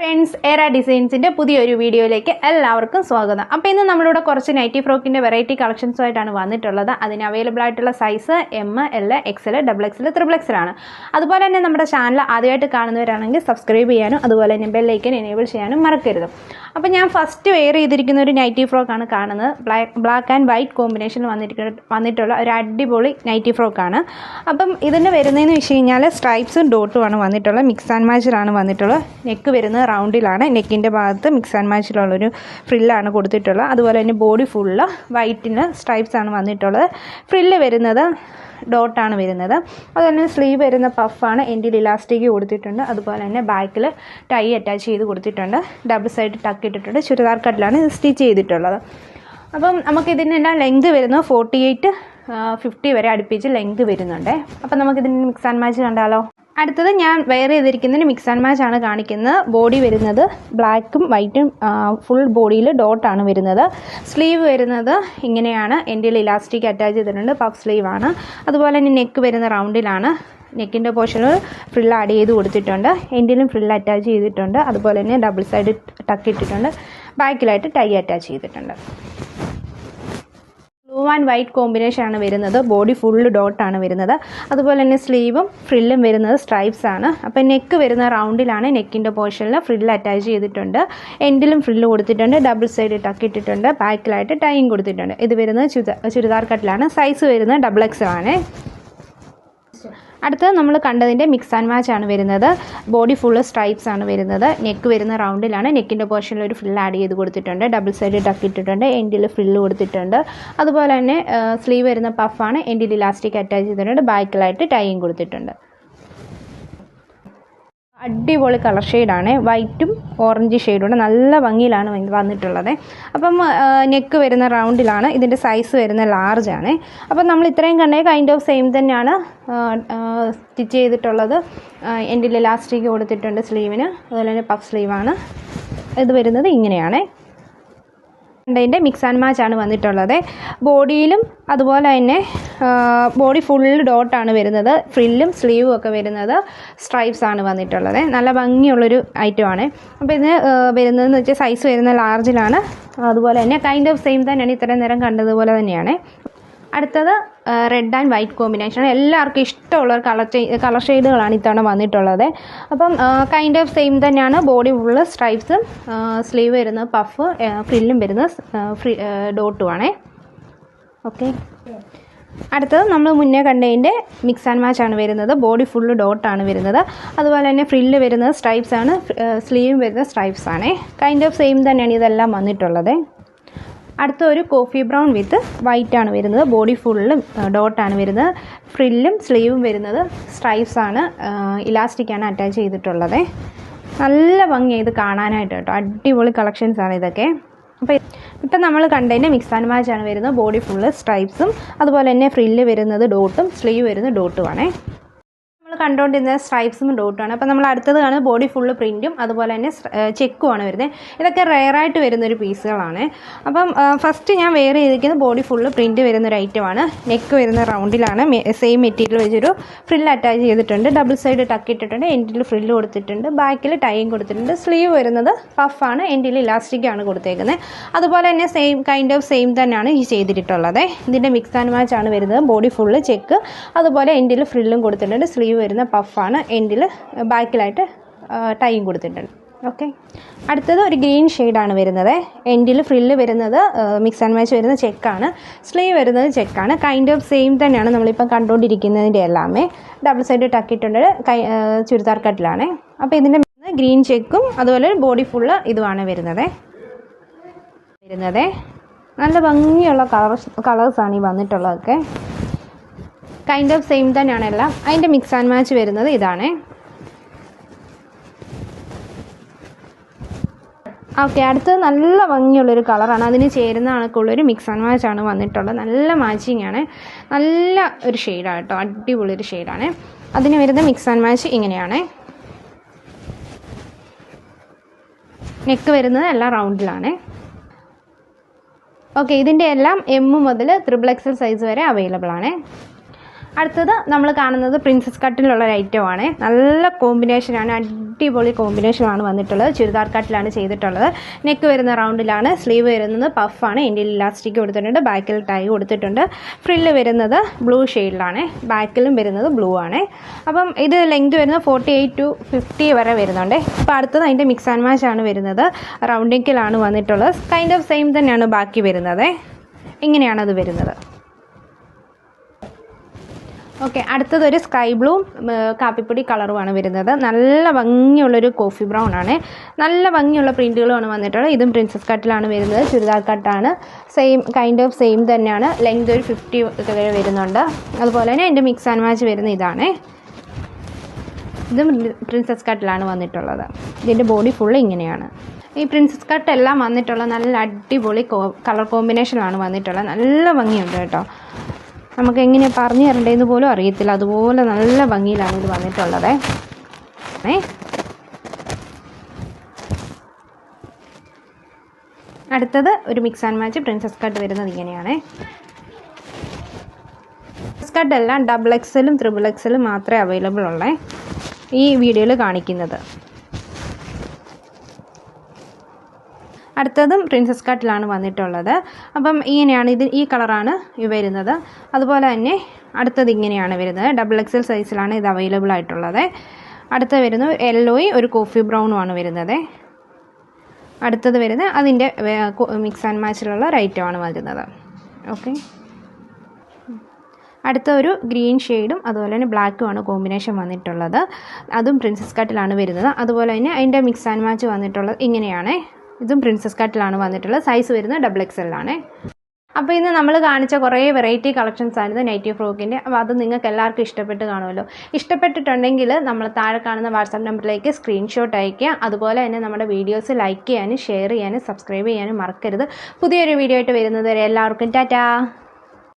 Friends, എറ ഡിസൈൻസിൻ്റെ പുതിയൊരു വീഡിയോയിലേക്ക് എല്ലാവർക്കും സ്വാഗതം. അപ്പോൾ ഇന്ന് നമ്മളിവിടെ കുറച്ച് നൈറ്റി ഫ്രോക്കിൻ്റെ വെറൈറ്റി കളക്ഷൻസുമായിട്ടാണ് വന്നിട്ടുള്ളത്. അതിന് അവൈലബിൾ ആയിട്ടുള്ള size M, L, XL, double XL, triple XL ആണ്. അതുപോലെ തന്നെ നമ്മുടെ ചാനൽ ആദ്യമായിട്ട് കാണുന്നവരാണെങ്കിൽ സബ്സ്ക്രൈബ് ചെയ്യാനും അതുപോലെ തന്നെ ബെല്ലൈക്കൻ എനേബിൾ ചെയ്യാനും മറക്കരുത്. അപ്പോൾ ഞാൻ ഫസ്റ്റ് വെയർ ചെയ്തിരിക്കുന്ന ഒരു നൈറ്റി ഫ്രോക്കാണ് കാണുന്നത്. ബ്ലാക്ക് ആൻഡ് വൈറ്റ് കോമ്പിനേഷനിൽ വന്നിട്ടുള്ള ഒരു അടിപൊളി നൈറ്റി ഫ്രോക്കാണ്. അപ്പം ഇതിന് വരുന്നതെന്ന് വെച്ച് കഴിഞ്ഞാൽ സ്ട്രൈപ്സും ഡോട്ടുമാണ് വന്നിട്ടുള്ളത്. മിക്സ് ആൻഡ് മാച്ചിലാണ് വന്നിട്ടുള്ളത്. നെക്ക് വരുന്നത് റൗണ്ടിലാണ്. നെക്കിൻ്റെ ഭാഗത്ത് മിക്സ് ആൻഡ് മാച്ചിലുള്ളൊരു ഫ്രില്ലാണ് കൊടുത്തിട്ടുള്ളത്. അതുപോലെ തന്നെ ബോഡി ഫുള്ള് വൈറ്റിന് സ്ട്രൈപ്സ് ആണ് വന്നിട്ടുള്ളത്. ഫ്രില്ല് വരുന്നത് ഡോട്ടാണ് വരുന്നത്. അതുപോലെ തന്നെ സ്ലീവ് വരുന്ന പഫാണ്. എൻഡിൽ ഇലാസ്റ്റിക് കൊടുത്തിട്ടുണ്ട്. അതുപോലെ തന്നെ ബാക്കിൽ ടൈ അറ്റാച്ച് ചെയ്ത് കൊടുത്തിട്ടുണ്ട്. ഡബിൾ സൈഡ് ടക്ക് ഇട്ടിട്ടുണ്ട്. ചുരിദാർ കട്ടിലാണ് ഇത് സ്റ്റിച്ച് ചെയ്തിട്ടുള്ളത്. അപ്പം നമുക്കിതിനെല്ലാം ലെങ്ത് വരുന്നത് 48-50 വരെ അടുപ്പിച്ച് ലെങ്ത് വരുന്നുണ്ട്. അപ്പം നമുക്കിതിന് മിക്സ് ആൻഡ് മാച്ച് കണ്ടാലോ. അടുത്തത് ഞാൻ വെയർ ചെയ്തിരിക്കുന്നതിന് മിക്സ് ആൻഡ് മാച്ച് ആണ് കാണിക്കുന്നത്. ബോഡി വരുന്നത് ബ്ലാക്കും വൈറ്റും ഫുൾ ബോഡിയിൽ ഡോട്ടാണ് വരുന്നത്. സ്ലീവ് വരുന്നത് ഇങ്ങനെയാണ്. എൻഡിൽ ഇലാസ്റ്റിക് അറ്റാച്ച് ചെയ്തിട്ടുണ്ട്. പഫ് സ്ലീവ് ആണ്. അതുപോലെ തന്നെ നെക്ക് വരുന്ന റൗണ്ടിലാണ്. നെക്കിൻ്റെ പോർഷനിൽ ഫ്രിൽ ആഡ് ചെയ്ത് കൊടുത്തിട്ടുണ്ട്. എൻഡിലും ഫ്രിൽ അറ്റാച്ച് ചെയ്തിട്ടുണ്ട്. അതുപോലെ തന്നെ ഡബിൾ സൈഡ് ടക്ക് ഇട്ടിട്ടുണ്ട്. ബാക്കിലായിട്ട് ടൈ അറ്റാച്ച് ചെയ്തിട്ടുണ്ട്. ബ്ലൂ ആൻഡ് വൈറ്റ് കോമ്പിനേഷൻ ആണ് വരുന്നത്. ബോഡി ഫുള്ള് ഡോട്ടാണ് വരുന്നത്. അതുപോലെ തന്നെ സ്ലീവും ഫ്രില്ലും വരുന്നത് സ്ട്രൈപ്സ് ആണ്. അപ്പോൾ നെക്ക് വരുന്ന റൗണ്ടിലാണ്. നെക്കിൻ്റെ പോർഷനിൽ ഫ്രില്ല് അറ്റാച്ച് ചെയ്തിട്ടുണ്ട്. എൻഡിലും ഫ്രില്ല് കൊടുത്തിട്ടുണ്ട്. ഡബിൾ സൈഡ് ടക്ക് ഇട്ടിട്ടുണ്ട്. ബാക്കിലായിട്ട് ടൈയും കൊടുത്തിട്ടുണ്ട്. ഇത് വരുന്നത് ചുരിദാർ കട്ടിലാണ്. സൈസ് വരുന്നത് ഡബിൾ എക്സ് ആണ്. അടുത്തത് നമ്മൾ കണ്ടതിൻ്റെ മിക്സ് ആൻഡ് മാച്ച് ആണ് വരുന്നത്. ബോഡി ഫുള്ള് സ്ട്രൈപ്സ് ആണ് വരുന്നത്. നെക്ക് വരുന്ന റൗണ്ടിലാണ്. നെക്കിൻ്റെ പോർഷനിൽ ഒരു ഫ്രിൽ ആഡ് ചെയ്ത് കൊടുത്തിട്ടുണ്ട്. ഡബിൾ സൈഡ് ടക്ക് ഇട്ടിട്ടുണ്ട്. എൻഡിൽ ഫ്രില്ല് കൊടുത്തിട്ടുണ്ട്. അതുപോലെ തന്നെ സ്ലീവ് വരുന്ന പഫാണ്. എൻഡിൽ ഇലാസ്റ്റിക് അറ്റാച്ച് ചെയ്തിട്ടുണ്ട്. ബാക്കിലായിട്ട് ടൈയും കൊടുത്തിട്ടുണ്ട്. അടിപൊളി കളർ ഷെയ്ഡാണ്. വൈറ്റും ഓറഞ്ച് ഷെയ്ഡുണ്ട്. നല്ല ഭംഗിയിലാണ് വന്നിട്ടുള്ളത്. അപ്പം നെക്ക് വരുന്ന റൗണ്ടിലാണ്. ഇതിൻ്റെ സൈസ് വരുന്ന ലാർജ് ആണ്. അപ്പം നമ്മൾ ഇത്രയും കണ്ടേ കൈൻഡ് ഓഫ് സെയിം തന്നെയാണ് സ്റ്റിച്ച് ചെയ്തിട്ടുള്ളത്. എൻഡിൽ ഇലാസ്റ്റിക് കൊടുത്തിട്ടുണ്ട് സ്ലീവിന്. അതുപോലെ തന്നെ പഫ് സ്ലീവാണ്. ഇത് വരുന്നത് ഇങ്ങനെയാണ്. ഇതിൻ്റെ മിക്സ് ആൻഡ് മാച്ച് ആണ് വന്നിട്ടുള്ളത്. ബോഡിയിലും അതുപോലെ തന്നെ ബോഡി ഫുള്ള് ഡോട്ടാണ് വരുന്നത്. ഫ്രില്ലും സ്ലീവും ഒക്കെ വരുന്നത് സ്ട്രൈപ്സ് ആണ് വന്നിട്ടുള്ളത്. നല്ല ഭംഗിയുള്ളൊരു ഐറ്റമാണ്. അപ്പോൾ ഇത് വരുന്നതെന്ന് വെച്ചാൽ സൈസ് വരുന്ന ലാർജിലാണ്. അതുപോലെ തന്നെ കൈൻഡ് ഓഫ് സെയിം തന്നെയാണ് ഇത്രയും നേരം കണ്ടതുപോലെ തന്നെയാണ്. അടുത്തത് റെഡ് ആൻഡ് വൈറ്റ് കോമ്പിനേഷനാണ്. എല്ലാവർക്കും ഇഷ്ടമുള്ള കളർ ഷെയ്ഡുകളാണ് ഇത്തവണ വന്നിട്ടുള്ളത്. അപ്പം കൈൻഡ് ഓഫ് സെയിം തന്നെയാണ്. ബോഡി ഫുള്ള് സ്ട്രൈപ്സും സ്ലീവ് വരുന്നത് പഫ്, ഫ്രില്ലും വരുന്നത് ഡോട്ടുമാണേ. ഓക്കെ. അടുത്തത് നമ്മൾ മുന്നേ കണ്ടതിൻ്റെ മിക്സ് ആൻഡ് മാച്ച് ആണ് വരുന്നത്. ബോഡി ഫുള്ള് ഡോട്ടാണ് വരുന്നത്. അതുപോലെ തന്നെ ഫ്രില്ല് വരുന്നത് സ്ട്രൈപ്സ് ആണ്. സ്ലീവ് വരുന്നത് സ്ട്രൈപ്സ് ആണ്. കൈൻഡ് ഓഫ് സെയിം തന്നെയാണ് ഇതെല്ലാം വന്നിട്ടുള്ളത്. അടുത്ത ഒരു കോഫി ബ്രൗൺ വിത്ത് വൈറ്റ് ആണ് വരുന്നത്. ബോഡി ഫുള്ളും ഡോട്ടാണ് വരുന്നത്. ഫ്രില്ലും സ്ലീവും വരുന്നത് സ്ട്രൈപ്സ് ആണ്. ഇലാസ്റ്റിക്കാണ് അറ്റാച്ച് ചെയ്തിട്ടുള്ളത്. നല്ല ഭംഗിയാണ് ഇത് കാണാനായിട്ട് കേട്ടോ. അടിപൊളി കളക്ഷൻസ് ആണ് ഇതൊക്കെ. അപ്പോൾ ഇപ്പം നമ്മൾ കണ്ടതിൻ്റെ മിക്സ് ആൻഡ് മാച്ച് ആണ് വരുന്നത്. ബോഡി ഫുള്ള് സ്ട്രൈപ്സും അതുപോലെ തന്നെ ഫ്രില്ല് വരുന്നത് ഡോട്ടും സ്ലീവ് വരുന്നത് ഡോട്ടുമാണേ. നമ്മൾ കണ്ടുകൊണ്ടിരുന്ന സ്ട്രൈപ്സും ഡോട്ടുമാണ്. അപ്പോൾ നമ്മൾ അടുത്തത് കാണുന്നത് ബോഡി ഫുള്ള് പ്രിൻറ്റും അതുപോലെ തന്നെ ചെക്കുമാണ് വരുന്നത്. ഇതൊക്കെ റെയറായിട്ട് വരുന്നൊരു പീസുകളാണ്. അപ്പം ഫസ്റ്റ് ഞാൻ വെയർ ചെയ്തിരിക്കുന്നത് ബോഡി ഫുള്ള് പ്രിൻറ്റ് വരുന്നൊരു ഐറ്റമാണ്. നെക്ക് വരുന്ന റൗണ്ടിലാണ്. സെയിം മെറ്റീരിയൽ വെച്ചൊരു ഫ്രില്ല് അറ്റാച്ച് ചെയ്തിട്ടുണ്ട്. ഡബിൾ സൈഡ് ടക്ക് ഇട്ടിട്ടുണ്ട്. എൻഡിൽ ഫ്രില്ല് കൊടുത്തിട്ടുണ്ട്. ബാക്കിൽ ടൈയും കൊടുത്തിട്ടുണ്ട്. സ്ലീവ് വരുന്നത് പഫാണ്. എൻഡിൽ ഇലാസ്റ്റിക്കാണ് കൊടുത്തേക്കുന്നത്. അതുപോലെ തന്നെ സെയിം കൈൻഡ് ഓഫ് സെയിം തന്നെയാണ് ഈ ചെയ്തിട്ടുള്ളത്. ഇതിൻ്റെ മിക്സ് ആൻഡ് മാച്ച് ആണ് വരുന്നത്. ബോഡി ഫുള്ള് ചെക്ക്, അതുപോലെ എൻഡിൽ ഫ്രില്ലും കൊടുത്തിട്ടുണ്ട്. സ്ലീവ് വരുന്ന പഫാണ്. എൻഡിൽ ബാക്കിലായിട്ട് ടൈയും കൊടുത്തിട്ടുണ്ട്. ഓക്കെ. അടുത്തത് ഒരു ഗ്രീൻ ഷെയ്ഡാണ് വരുന്നത്. എൻഡിൽ ഫ്രില്ല് വരുന്നത് മിക്സ് ആൻഡ് മാച്ച് വരുന്ന ചെക്കാണ്. സ്ലീവ് വരുന്നത് ചെക്കാണ്. കൈൻഡ് ഓഫ് സെയിം തന്നെയാണ് നമ്മളിപ്പം കണ്ടുകൊണ്ടിരിക്കുന്നതിൻ്റെ എല്ലാമേ. ഡബിൾ സൈഡ് ടക്കിയിട്ടുണ്ട്. ചുരിദാർ കട്ടിലാണ്. അപ്പോൾ ഇതിൻ്റെ ഗ്രീൻ ചെക്കും അതുപോലെ ബോഡി ഫുള്ള് ഇതുമാണ് വരുന്നത്. നല്ല ഭംഗിയുള്ള കളേഴ്സാണ് ഈ വന്നിട്ടുള്ളതൊക്കെ. കൈൻഡ് ഓഫ് സെയിം തന്നെയാണ് എല്ലാം. അതിൻ്റെ മിക്സ് ആൻഡ് മാച്ച് വരുന്നത് ഇതാണ്. ഓക്കെ. അടുത്തത് നല്ല ഭംഗിയുള്ളൊരു കളറാണ്. അതിന് ചേരുന്ന കണക്കുള്ളൊരു മിക്സ് ആൻഡ് മാച്ച് ആണ് വന്നിട്ടുള്ളത്. നല്ല മാച്ചിങ് ആണ്. നല്ല ഒരു ഷെയ്ഡാണ് കേട്ടോ. അടിപൊളിയൊരു ഷെയ്ഡാണ്. അതിന് വരുന്ന മിക്സ് ആൻഡ് മാച്ച് ഇങ്ങനെയാണ്. നെക്ക് വരുന്നത് എല്ലാം റൗണ്ടിലാണ്. ഓക്കെ. ഇതിൻ്റെ എല്ലാം എം മുതൽ ത്രിബിൾ എക്സൽ സൈസ് വരെ അവൈലബിൾ ആണ്. അടുത്തത് നമ്മൾ കാണുന്നത് പ്രിൻസസ് കട്ടിലുള്ള ഒരു ഐറ്റമാണ്. നല്ല കോമ്പിനേഷനാണ്, അടിപൊളി കോമ്പിനേഷനാണ് വന്നിട്ടുള്ളത്. ചുരിദാർ കട്ടിലാണ് ചെയ്തിട്ടുള്ളത്. നെക്ക് വരുന്ന റൗണ്ടിലാണ്, സ്ലീവ് വരുന്നത് പഫാണ്, ഇന്ത്യയിൽ ഇലാസ്റ്റിക് കൊടുത്തിട്ടുണ്ട്, ബാക്കിൽ ടൈ കൊടുത്തിട്ടുണ്ട്. ഫ്രില്ല് വരുന്നത് ബ്ലൂ ഷെയ്ഡിലാണ്, ബാക്കിലും വരുന്നത് ബ്ലൂ ആണ്. അപ്പം ഇത് ലെങ്ത് വരുന്നത് 48 to 50 വരെ വരുന്നുണ്ട്. അപ്പോൾ അടുത്തത് അതിൻ്റെ മിക്സ് ആൻഡ് മാച്ച് ആണ് വരുന്നത്. റൗണ്ട് നെക്കിലാണ് വന്നിട്ടുള്ളത്. കൈൻഡ് ഓഫ് സെയിം തന്നെയാണ് ബാക്കി വരുന്നത്. ഇങ്ങനെയാണത് വരുന്നത്. ഓക്കെ, അടുത്തതൊരു സ്കൈ ബ്ലൂ കാപ്പിപ്പൊടി കളറുമാണ് വരുന്നത്. നല്ല ഭംഗിയുള്ളൊരു കോഫി ബ്രൗൺ ആണ്. നല്ല ഭംഗിയുള്ള പ്രിൻറ്റുകളുമാണ് വന്നിട്ടുള്ളത്. ഇതും പ്രിൻസസ് കട്ടിലാണ് വരുന്നത്. ചുരിദാർ കട്ടാണ്. സെയിം കൈൻഡ് ഓഫ് സെയിം തന്നെയാണ്. ലെങ്ത് ഒരു 50 വരെ വരുന്നുണ്ട്. അതുപോലെ തന്നെ എൻ്റെ മിക്സ് ആൻഡ് മാച്ച് വരുന്ന ഇതാണ്. ഇതും പ്രിൻസസ് കട്ടിലാണ് വന്നിട്ടുള്ളത്. ഇതിൻ്റെ ബോഡി ഫുള്ള് ഇങ്ങനെയാണ്. ഈ പ്രിൻസസ് കട്ട് എല്ലാം വന്നിട്ടുള്ള നല്ല അടിപൊളി കളർ കോമ്പിനേഷനിലാണ് വന്നിട്ടുള്ളത്. നല്ല ഭംഗിയുണ്ട് കേട്ടോ. നമുക്ക് എങ്ങനെ പറഞ്ഞു തരേണ്ടതെന്ന് പോലും അറിയത്തില്ല, അതുപോലെ നല്ല ഭംഗിയിലാണ് ഇത് വന്നിട്ടുള്ളത്. അടുത്തത് ഒരു mix and match princess cut വരുന്നത് ഇങ്ങനെയാണ്. പ്രിൻസസ് കട്ട് എല്ലാം XXL, XXL മാത്രമേ അവൈലബിൾ ഉള്ളേ ഈ വീഡിയോയിൽ കാണിക്കുന്നത്. അടുത്തതും പ്രിൻസസ് കട്ടിലാണ് വന്നിട്ടുള്ളത്. അപ്പം ഇങ്ങനെയാണ് ഈ കളറാണ് വരുന്നത്. അതുപോലെ തന്നെ അടുത്തത് ഇങ്ങനെയാണ് വരുന്നത്. XXL സൈസിലാണ് ഇത് അവൈലബിൾ ആയിട്ടുള്ളത്. അടുത്ത വരുന്നത് യെല്ലോയും ഒരു കോഫി ബ്രൗണുമാണ് വരുന്നത്. അടുത്തത് വരുന്നത് അതിൻ്റെ മിക്സ് ആൻഡ് മാച്ചിലുള്ള ഒരു ഐറ്റമാണ് വരുന്നത്. ഓക്കെ, അടുത്ത ഒരു ഗ്രീൻ ഷെയ്ഡും അതുപോലെ തന്നെ ബ്ലാക്കുമാണ് കോമ്പിനേഷൻ വന്നിട്ടുള്ളത്. അതും പ്രിൻസസ് കട്ടിലാണ് വരുന്നത്. അതുപോലെ തന്നെ അതിൻ്റെ മിക്സ് ആൻഡ് മാച്ച് വന്നിട്ടുള്ളത് ഇങ്ങനെയാണ്. ഇതും പ്രിൻസസ് കട്ടിലാണ് വന്നിട്ടുള്ളത്. സൈസ് വരുന്നത് XXL ആണ്. അപ്പോൾ ഇന്ന് നമ്മൾ കാണിച്ച കുറേ വെറൈറ്റി കളക്ഷൻസ് ആയിരുന്നു നൈറ്റി ഫ്രോക്കിൻ്റെ. അപ്പോൾ അത് നിങ്ങൾക്ക് എല്ലാവർക്കും ഇഷ്ടപ്പെട്ട് കാണുമല്ലോ. ഇഷ്ടപ്പെട്ടിട്ടുണ്ടെങ്കിൽ നമ്മൾ താഴെ കാണുന്ന വാട്സാപ്പ് നമ്പറിലേക്ക് സ്ക്രീൻഷോട്ട് അയയ്ക്കുക. അതുപോലെ തന്നെ നമ്മുടെ വീഡിയോസ് ലൈക്ക് ചെയ്യാനും ഷെയർ ചെയ്യാനും സബ്സ്ക്രൈബ് ചെയ്യാനും മറക്കരുത്. പുതിയൊരു വീഡിയോ ആയിട്ട് വരുന്നത് വരെ എല്ലാവർക്കും ടാറ്റാ.